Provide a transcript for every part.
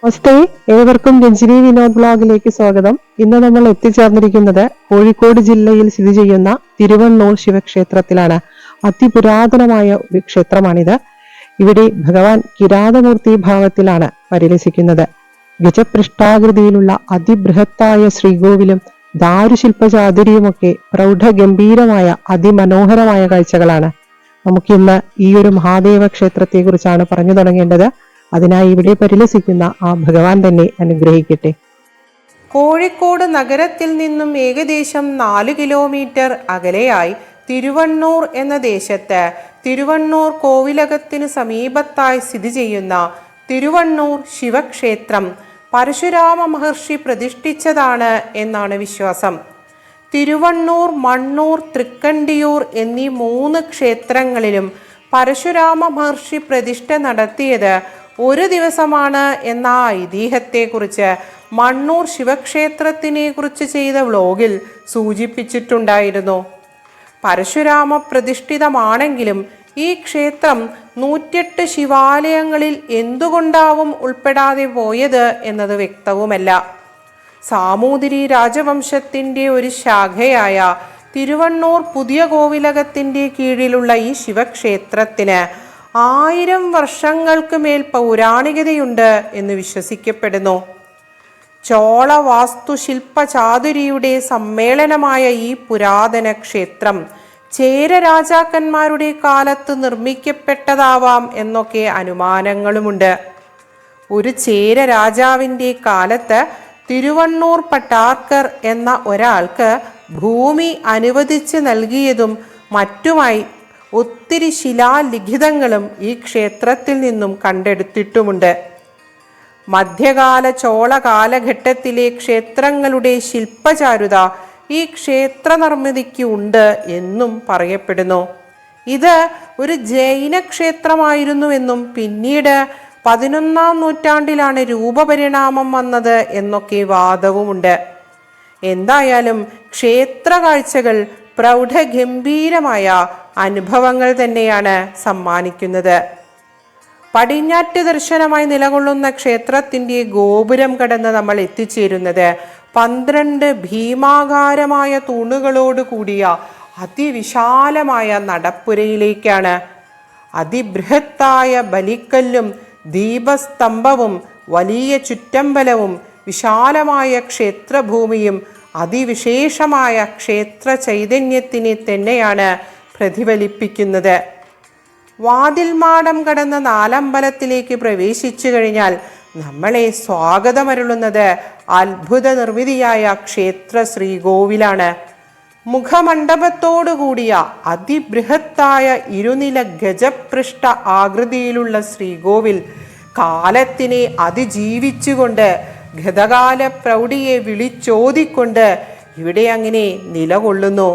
നമസ്തേ, ഏവർക്കും രഞ്ജിനി വിനോദ് ബ്ലോഗിലേക്ക് സ്വാഗതം. ഇന്ന് നമ്മൾ എത്തിച്ചേർന്നിരിക്കുന്നത് കോഴിക്കോട് ജില്ലയിൽ സ്ഥിതി ചെയ്യുന്ന തിരുവണ്ണൂർ ശിവക്ഷേത്രത്തിലാണ്. അതിപുരാതനമായ ഒരു ക്ഷേത്രമാണിത്. ഇവിടെ ഭഗവാൻ കിരാതമൂർത്തി ഭാവത്തിലാണ് പരിലസിക്കുന്നത്. ഗജപൃഷ്ഠാകൃതിയിലുള്ള അതിബൃഹത്തായ ശ്രീകോവിലും ദാരുശില്പചാതുരിയുമൊക്കെ പ്രൗഢഗംഭീരമായ അതിമനോഹരമായ കാഴ്ചകളാണ്. നമുക്കിന്ന് ഈ ഒരു മഹാദേവ ക്ഷേത്രത്തെ കുറിച്ചാണ് പറഞ്ഞു തുടങ്ങേണ്ടത്. അതിനായി ഇവിടെ പരിലസിക്കുന്ന ആ ഭഗവാൻ തന്നെ അനുഗ്രഹിക്കട്ടെ. കോഴിക്കോട് നഗരത്തിൽ നിന്നും ഏകദേശം 4 കിലോമീറ്റർ അകലെയായി തിരുവണ്ണൂർ എന്ന ദേശത്ത് തിരുവണ്ണൂർ കോവിലകത്തിന് സമീപത്തായി സ്ഥിതി ചെയ്യുന്ന തിരുവണ്ണൂർ ശിവക്ഷേത്രം പരശുരാമ മഹർഷി പ്രതിഷ്ഠിച്ചതാണ് എന്നാണ് വിശ്വാസം. തിരുവണ്ണൂർ, മണ്ണൂർ, തൃക്കണ്ടിയൂർ എന്നീ 3 ക്ഷേത്രങ്ങളിലും പരശുരാമ മഹർഷി പ്രതിഷ്ഠ നടത്തിയത് ഒരു ദിവസമാണ് എന്ന ഐതിഹ്യത്തെക്കുറിച്ച് മണ്ണൂർ ശിവക്ഷേത്രത്തിനെ കുറിച്ച് ചെയ്ത വ്ലോഗിൽ സൂചിപ്പിച്ചിട്ടുണ്ടായിരുന്നു. പരശുരാമ പ്രതിഷ്ഠിതമാണെങ്കിലും ഈ ക്ഷേത്രം 108 ശിവാലയങ്ങളിൽ എന്തുകൊണ്ടാവും ഉൾപ്പെടാതെ പോയത് എന്നത് വ്യക്തവുമല്ല. സാമൂതിരി രാജവംശത്തിൻ്റെ ഒരു ശാഖയായ തിരുവണ്ണൂർ പുതിയ കോവിലകത്തിൻ്റെ കീഴിലുള്ള ഈ ശിവക്ഷേത്രത്തിന് 1000 വർഷങ്ങൾക്ക് മേൽ പൗരാണികതയുണ്ട് എന്ന് വിശ്വസിക്കപ്പെടുന്നു. ചോള വാസ്തുശില്പ ചാതുരിയുടെ സമ്മേളനമായ ഈ പുരാതന ക്ഷേത്രം ചേര രാജാക്കന്മാരുടെ കാലത്ത് നിർമ്മിക്കപ്പെട്ടതാവാം എന്നൊക്കെ അനുമാനങ്ങളുമുണ്ട്. ഒരു ചേര രാജാവിൻ്റെ കാലത്ത് തിരുവണ്ണൂർ പട്ടാർക്കർ എന്ന ഒരാൾക്ക് ഭൂമി അനുവദിച്ച് നൽകിയതും മറ്റുമായി ഒത്തിരി ശിലാലിഖിതങ്ങളും ഈ ക്ഷേത്രത്തിൽ നിന്നും കണ്ടെടുത്തിട്ടുമുണ്ട്. മധ്യകാല ചോള കാലഘട്ടത്തിലെ ക്ഷേത്രങ്ങളുടെ ശില്പചാരുത ഈ ക്ഷേത്ര നിർമ്മിതിക്ക് ഉണ്ട് എന്നും പറയപ്പെടുന്നു. ഇത് ഒരു ജൈന ക്ഷേത്രമായിരുന്നുവെന്നും പിന്നീട് 11ാം നൂറ്റാണ്ടിലാണ് രൂപപരിണാമം വന്നത് എന്നൊക്കെ വാദവുമുണ്ട്. എന്തായാലും ക്ഷേത്ര കാഴ്ചകൾ പ്രൗഢഗംഭീരമായ അനുഭവങ്ങൾ തന്നെയാണ് സമ്മാനിക്കുന്നത്. പടിഞ്ഞാറ്റ് ദർശനമായി നിലകൊള്ളുന്ന ക്ഷേത്രത്തിൻ്റെ ഗോപുരം കടന്ന് നമ്മൾ എത്തിച്ചേരുന്നത് 12 ഭീമാകാരമായ തൂണുകളോട് കൂടിയ അതിവിശാലമായ നടപ്പുരയിലേക്കാണ്. അതിബൃഹത്തായ ബലിക്കല്ലും ദീപസ്തംഭവും വലിയ ചുറ്റമ്പലവും വിശാലമായ ക്ഷേത്രഭൂമിയും അതിവിശേഷമായ ക്ഷേത്ര ചൈതന്യത്തിനെ തന്നെയാണ് പ്രതിഫലിപ്പിക്കുന്നത്. വാതിൽമാടം കടന്ന് നാലമ്പലത്തിലേക്ക് പ്രവേശിച്ചു കഴിഞ്ഞാൽ നമ്മളെ സ്വാഗതമരുളുന്നത് അത്ഭുത നിർമ്മിതിയായ ക്ഷേത്ര ശ്രീകോവിലാണ്. മുഖമണ്ഡപത്തോടുകൂടിയ അതിബൃഹത്തായ ഇരുനില ഗജപൃഷ്ഠ ആകൃതിയിലുള്ള ശ്രീകോവിൽ കാലത്തിനെ അതിജീവിച്ചുകൊണ്ട് ഗതകാല പ്രൗഢിയെ വിളിച്ചോതിക്കൊണ്ട് ഇവിടെ അങ്ങനെ നിലകൊള്ളുന്നു.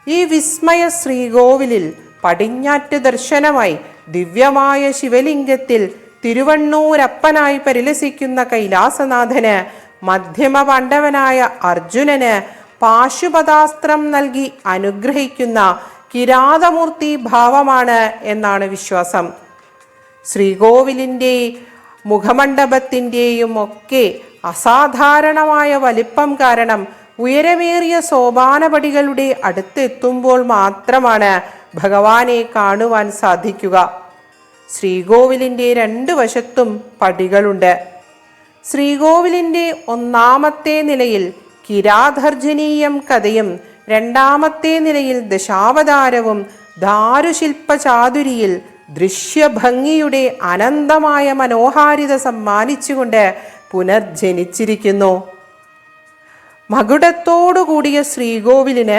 ഈ വിസ്മയ ശ്രീകോവിലിൽ പടിഞ്ഞാറ്റ് ദർശനമായി ദിവ്യമായ ശിവലിംഗത്തിൽ തിരുവണ്ണൂരപ്പനായി പരിലസിക്കുന്ന കൈലാസനാഥന് മധ്യമ പാണ്ഡവനായ അർജുനന് പാശുപതാസ്ത്രം നൽകി അനുഗ്രഹിക്കുന്ന കിരാതമൂർത്തി ഭാവമാണ് എന്നാണ് വിശ്വാസം. ശ്രീകോവിലിൻ്റെ മുഖമണ്ഡപത്തിൻ്റെയും ഒക്കെ അസാധാരണമായ വലിപ്പം കാരണം ഉയരമേറിയ സോപാനപടികളുടെ അടുത്തെത്തുമ്പോൾ മാത്രമാണ് ഭഗവാനെ കാണുവാൻ സാധിക്കുക. ശ്രീകോവിലിൻ്റെ 2 വശത്തും പടികളുണ്ട്. ശ്രീകോവിലിൻ്റെ 1ാമത്തെ നിലയിൽ കിരാതർജനീയം കഥയും 2ാമത്തെ നിലയിൽ ദശാവതാരവും ദാരുശില്പ ചാതുരിയിൽ ദൃശ്യഭംഗിയുടെ അനന്തമായ മനോഹാരിത സമ്മാനിച്ചുകൊണ്ട് പുനർജനിച്ചിരിക്കുന്നു. മകുടത്തോടുകൂടിയ ശ്രീകോവിലിന്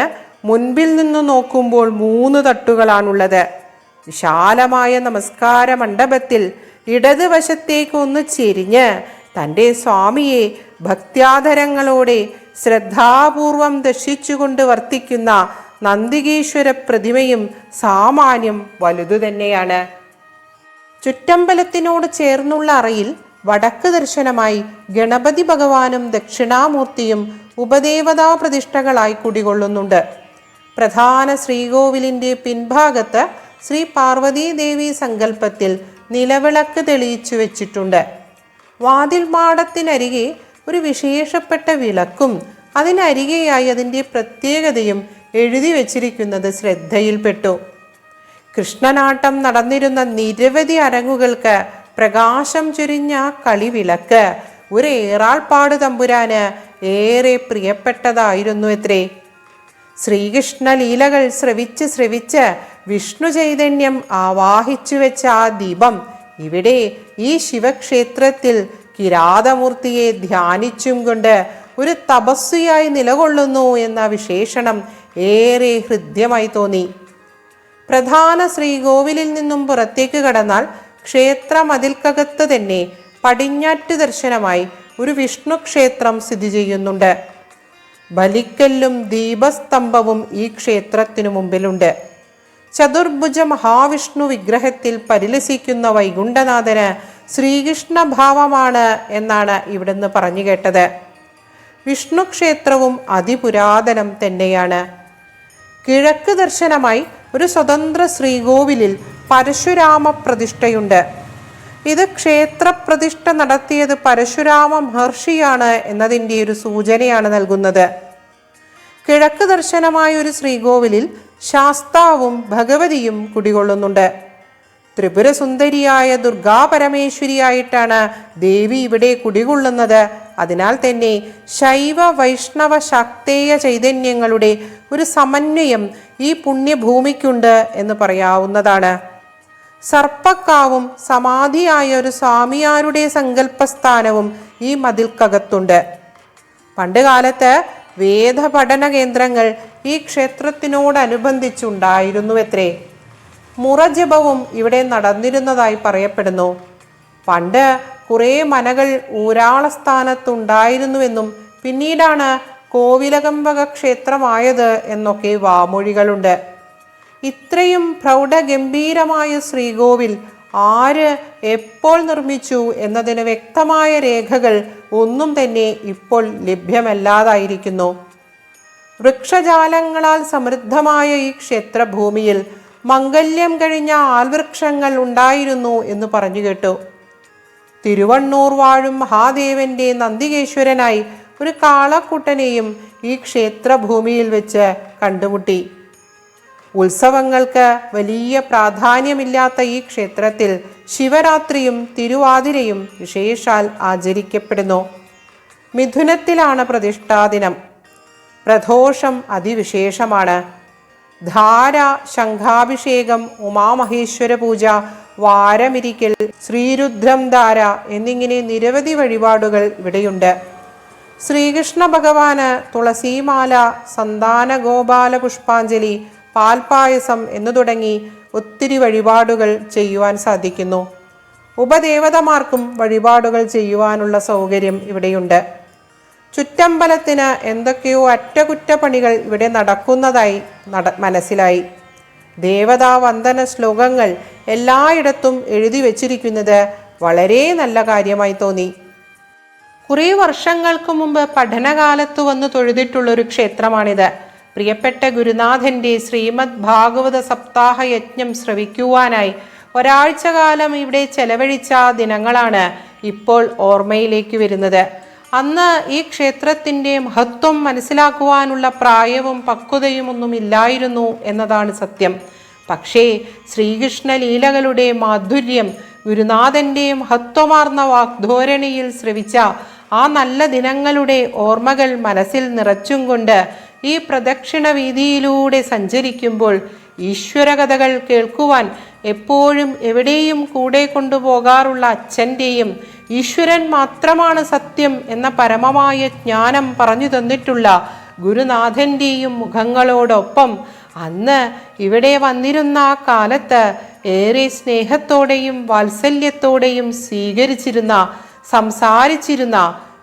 മുൻപിൽ നിന്ന് നോക്കുമ്പോൾ 3 തട്ടുകളാണുള്ളത്. വിശാലമായ നമസ്കാര മണ്ഡപത്തിൽ ഇടതുവശത്തേക്ക് ഒന്ന് ചെരിഞ്ഞ് തൻ്റെ സ്വാമിയെ ഭക്ത്യാധരങ്ങളോടെ ശ്രദ്ധാപൂർവം ദർശിച്ചുകൊണ്ട് വർത്തിക്കുന്ന നന്ദികേശ്വര പ്രതിമയും സാമാന്യം വലുതു തന്നെയാണ്. ചുറ്റമ്പലത്തിനോട് ചേർന്നുള്ള അറയിൽ വടക്ക് ദർശനമായി ഗണപതി ഭഗവാനും ദക്ഷിണാമൂർത്തിയും ഉപദേവതാ പ്രതിഷ്ഠകളായി കുടികൊള്ളുന്നുണ്ട്. പ്രധാന ശ്രീകോവിലിൻ്റെ പിൻഭാഗത്ത് ശ്രീ പാർവതീദേവി സങ്കല്പത്തിൽ നിലവിളക്ക് തെളിയിച്ചു വെച്ചിട്ടുണ്ട്. വാതിൽ മാടത്തിനരികെ ഒരു വിശേഷപ്പെട്ട വിളക്കും അതിനരികെയായി അതിൻ്റെ പ്രത്യേകതയും എഴുതി വച്ചിരിക്കുന്നത് ശ്രദ്ധയിൽപ്പെട്ടു. കൃഷ്ണനാട്ടം നടന്നിരുന്ന നിരവധി അരങ്ങുകൾക്ക് പ്രകാശം ചൊരിഞ്ഞ കളിവിളക്ക് ഒരു ഏറാൾപ്പാട് തമ്പുരാന് ഏറെ പ്രിയപ്പെട്ടതായിരുന്നു എത്രേ. ശ്രീകൃഷ്ണ ലീലകൾ ശ്രവിച്ച് വിഷ്ണു ചൈതന്യം ആവാഹിച്ചു വെച്ച ആ ദീപം ഇവിടെ ഈ ശിവക്ഷേത്രത്തിൽ കിരാതമൂർത്തിയെ ധ്യാനിച്ചും കൊണ്ട് ഒരു തപസ്വിയായി നിലകൊള്ളുന്നു എന്ന വിശേഷണം ഏറെ ഹൃദ്യമായി തോന്നി. പ്രധാന ശ്രീകോവിലിൽ നിന്നും പുറത്തേക്ക് കടന്നാൽ ക്ഷേത്ര മതിൽക്കകത്ത് തന്നെ പടിഞ്ഞാറ്റ് ദർശനമായി ഒരു വിഷ്ണു ക്ഷേത്രം സ്ഥിതി ചെയ്യുന്നുണ്ട്. ബലിക്കല്ലും ദീപസ്തംഭവും ഈ ക്ഷേത്രത്തിനു മുമ്പിലുണ്ട്. ചതുർഭുജ മഹാവിഷ്ണു വിഗ്രഹത്തിൽ പരിലസിക്കുന്ന വൈകുണ്ഠനാഥന് ശ്രീകൃഷ്ണ ഭാവമാണ് എന്നാണ് ഇവിടുന്ന് പറഞ്ഞു കേട്ടത്. വിഷ്ണു ക്ഷേത്രവും അതിപുരാതനം തന്നെയാണ്. കിഴക്ക് ദർശനമായി ഒരു സ്വതന്ത്ര ശ്രീകോവിലിൽ പരശുരാമ പ്രതിഷ്ഠയുണ്ട്. ഇത് ക്ഷേത്രപ്രതിഷ്ഠ നടത്തിയത് പരശുരാമ മഹർഷിയാണ് എന്നതിൻ്റെ ഒരു സൂചനയാണ് നൽകുന്നത്. കിഴക്ക് ദർശനമായ ഒരു ശ്രീകോവിലിൽ ശാസ്താവും ഭഗവതിയും കുടികൊള്ളുന്നുണ്ട്. ത്രിപുരസുന്ദരിയായ ദുർഗാപരമേശ്വരിയായിട്ടാണ് ദേവി ഇവിടെ കുടികൊള്ളുന്നത്. അതിനാൽ തന്നെ ശൈവ വൈഷ്ണവ ശാക്തേയ ചൈതന്യങ്ങളുടെ ഒരു സമന്വയം ഈ പുണ്യഭൂമിക്കുണ്ട് എന്ന് പറയാവുന്നതാണ്. സർപ്പക്കാവും സമാധിയായ ഒരു സ്വാമിയാരുടെ സങ്കല്പസ്ഥാനവും ഈ മതിൽക്കകത്തുണ്ട്. പണ്ട് കാലത്ത് വേദപഠന കേന്ദ്രങ്ങൾ ഈ ക്ഷേത്രത്തിനോടനുബന്ധിച്ചുണ്ടായിരുന്നുവത്രേ. മുറജപവും ഇവിടെ നടന്നിരുന്നതായി പറയപ്പെടുന്നു. പണ്ട് കുറേ മനകൾ ഊരാളസ്ഥാനത്തുണ്ടായിരുന്നുവെന്നും പിന്നീടാണ് കോവിലകമ്പക ക്ഷേത്രമായത് എന്നൊക്കെ വാമൊഴികളുണ്ട്. ഇത്രയും പ്രൗഢഗംഭീരമായ ശ്രീകോവിൽ ആര് എപ്പോൾ നിർമ്മിച്ചു എന്നതിന് വ്യക്തമായ രേഖകൾ ഒന്നും തന്നെ ഇപ്പോൾ ലഭ്യമല്ലാതായിരിക്കുന്നു. വൃക്ഷജാലങ്ങളാൽ സമൃദ്ധമായ ഈ ക്ഷേത്രഭൂമിയിൽ മംഗല്യം കഴിഞ്ഞ ആൽവൃക്ഷങ്ങൾ ഉണ്ടായിരുന്നു എന്ന് പറഞ്ഞു കേട്ടു. തിരുവണ്ണൂർ വാഴും മഹാദേവന്റെ നന്ദികേശ്വരനായി ഒരു കാളക്കുട്ടനെയും ഈ ക്ഷേത്രഭൂമിയിൽ വെച്ച് കണ്ടുമുട്ടി. ഉത്സവങ്ങൾക്ക് വലിയ പ്രാധാന്യമില്ലാത്ത ഈ ക്ഷേത്രത്തിൽ ശിവരാത്രിയും തിരുവാതിരയും വിശേഷാൽ ആചരിക്കപ്പെടുന്നു. മിഥുനത്തിലാണ് പ്രതിഷ്ഠാദിനം. പ്രദോഷം അതിവിശേഷമാണ്. ധാര, ശംഖാഭിഷേകം, ഉമാമഹേശ്വര പൂജ, വാരമിരിക്കൽ, ശ്രീരുദ്രം ധാര എന്നിങ്ങനെ നിരവധി വഴിപാടുകൾ ഇവിടെയുണ്ട്. ശ്രീകൃഷ്ണ ഭഗവാന് തുളസീമാല, സന്താന ഗോപാല പുഷ്പാഞ്ജലി, പാൽപായസം എന്നു തുടങ്ങി ഒത്തിരി വഴിപാടുകൾ ചെയ്യുവാൻ സാധിക്കുന്നു. ഉപദേവതമാർക്കും വഴിപാടുകൾ ചെയ്യുവാനുള്ള സൗകര്യം ഇവിടെയുണ്ട്. ചുറ്റമ്പലത്തിന് എന്തൊക്കെയോ അറ്റകുറ്റപ്പണികൾ ഇവിടെ നടക്കുന്നതായി മനസ്സിലായി. ദേവതാ വന്ദന ശ്ലോകങ്ങൾ എല്ലായിടത്തും എഴുതി വച്ചിരിക്കുന്നത് വളരെ നല്ല കാര്യമായി തോന്നി. കുറേ വർഷങ്ങൾക്ക് മുമ്പ് പഠനകാലത്ത് വന്ന് തൊഴുതിട്ടുള്ളൊരു ക്ഷേത്രമാണിത്. പ്രിയപ്പെട്ട ഗുരുനാഥൻ്റെ ശ്രീമദ് ഭാഗവത സപ്താഹ യജ്ഞം ശ്രവിക്കുവാനായി ഒരാഴ്ച കാലം ഇവിടെ ചെലവഴിച്ച ദിനങ്ങളാണ് ഇപ്പോൾ ഓർമ്മയിലേക്ക് വരുന്നത്. അന്ന് ഈ ക്ഷേത്രത്തിൻ്റെ മഹത്വം മനസ്സിലാക്കുവാനുള്ള പ്രായവും പക്വതയും ഒന്നും ഇല്ലായിരുന്നു എന്നതാണ് സത്യം. പക്ഷേ ശ്രീകൃഷ്ണ ലീലകളുടെ മാധുര്യം, ഗുരുനാഥൻ്റെ മഹത്വമാർന്ന വാഗ്ധോരണിയിൽ ശ്രവിച്ച ആ നല്ല ദിനങ്ങളുടെ ഓർമ്മകൾ മനസ്സിൽ നിറച്ചും കൊണ്ട് ഈ പ്രദക്ഷിണ വീതിയിലൂടെ സഞ്ചരിക്കുമ്പോൾ ഈശ്വരകഥകൾ കേൾക്കുവാൻ എപ്പോഴും എവിടെയും കൂടെ കൊണ്ടുപോകാറുള്ള അച്ഛൻ്റെയും ഈശ്വരൻ മാത്രമാണ് സത്യം എന്ന പരമമായ ജ്ഞാനം പറഞ്ഞു തന്നിട്ടുള്ള ഗുരുനാഥൻ്റെയും മുഖങ്ങളോടൊപ്പം അന്ന് ഇവിടെ വന്നിരുന്ന ആ കാലത്ത് ഏറെ സ്നേഹത്തോടെയും വാത്സല്യത്തോടെയും സ്വീകരിച്ചിരുന്ന, സംസാരിച്ചിരുന്ന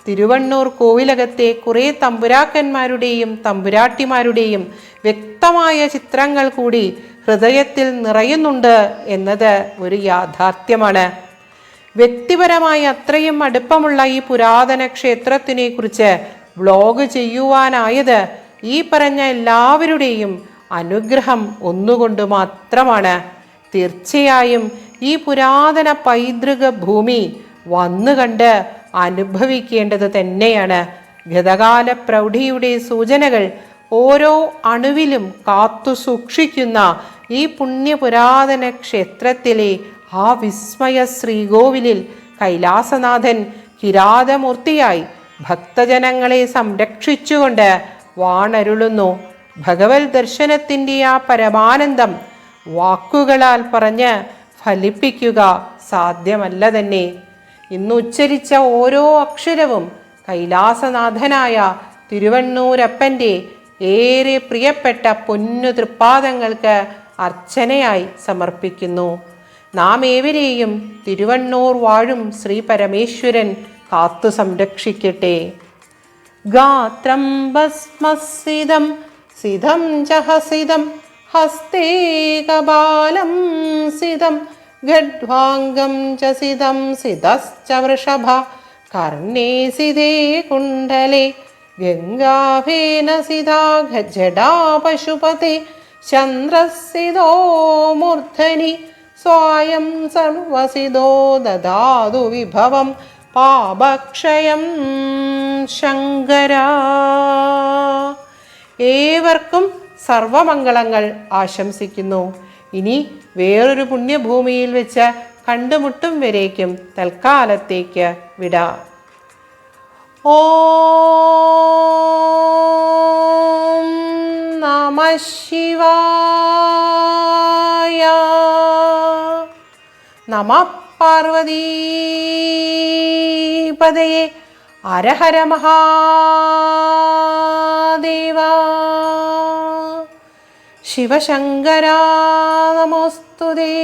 തിരുവണ്ണൂർ കോവിലകത്തെ കുറേ തമ്പുരാക്കന്മാരുടെയും തമ്പുരാട്ടിമാരുടെയും വ്യക്തമായ ചിത്രങ്ങൾ കൂടി ഹൃദയത്തിൽ നിറയുന്നുണ്ട് എന്നത് ഒരു യാഥാർത്ഥ്യമാണ്. വ്യക്തിപരമായി അത്രയും അടുപ്പമുള്ള ഈ പുരാതന ക്ഷേത്രത്തിനെ കുറിച്ച് വ്ലോഗ് ചെയ്യുവാനായത് ഈ പറഞ്ഞ എല്ലാവരുടെയും അനുഗ്രഹം ഒന്നുകൊണ്ട് മാത്രമാണ്. തീർച്ചയായും ഈ പുരാതന പൈതൃക ഭൂമി വന്നു കണ്ട് അനുഭവിക്കേണ്ടത് തന്നെയാണ്. ഗതകാല പ്രൗഢിയുടെ സൂചനകൾ ഓരോ അണുവിലും കാത്തു സൂക്ഷിക്കുന്ന ഈ പുണ്യപുരാതന ക്ഷേത്രത്തിലെ ആ വിസ്മയ ശ്രീകോവിലിൽ കൈലാസനാഥൻ കിരാതമൂർത്തിയായി ഭക്തജനങ്ങളെ സംരക്ഷിച്ചുകൊണ്ട് വാണരുളുന്നു. ഭഗവത് ദർശനത്തിൻ്റെ ആ പരമാനന്ദം വാക്കുകളാൽ പറഞ്ഞ് ഫലിപ്പിക്കുക സാധ്യമല്ല തന്നെ. ഇന്ന് ഉച്ചരിച്ച ഓരോ അക്ഷരവും കൈലാസനാഥനായ തിരുവണ്ണൂരപ്പൻ്റെ ഏറെ പ്രിയപ്പെട്ട പൊന്നു തൃപ്പാദങ്ങൾക്ക് അർച്ചനയായി സമർപ്പിക്കുന്നു. നാം ഏവരെയും തിരുവണ്ണൂർ വാഴും ശ്രീ പരമേശ്വരൻ കാത്തു സംരക്ഷിക്കട്ടെ. ഗാത്രം ഭസ്മസിതം സിതം ചഹസിതം ഹസ്തേ കപാലം സിതം ഗഡ്വാംഗം ച സിതം സിതശ്ച വൃഷഭ കർണേ സിതേ കുണ്ഡലേ ഗംഗാഭേന സിതാ ജടാ പശുപതേ ചന്ദ്രസിതോ മൂർധനി സ്വായം സർവസിതോ ദദാതു വിഭവം പാപക്ഷയം ശങ്കര. ഏവർക്കും സർവമംഗളങ്ങൾ ആശംസിക്കുന്നു. ഇനി വേറൊരു പുണ്യഭൂമിയിൽ വെച്ച് കണ്ടുമുട്ടും വരേക്കും തൽക്കാലത്തേക്ക് വിട. ഓം നമഃ ശിവായ. നമഃ പാർവതീപതയേ. ഹര ഹര മഹാദേവ. ശിവശങ്കര നമോസ്തുതേ.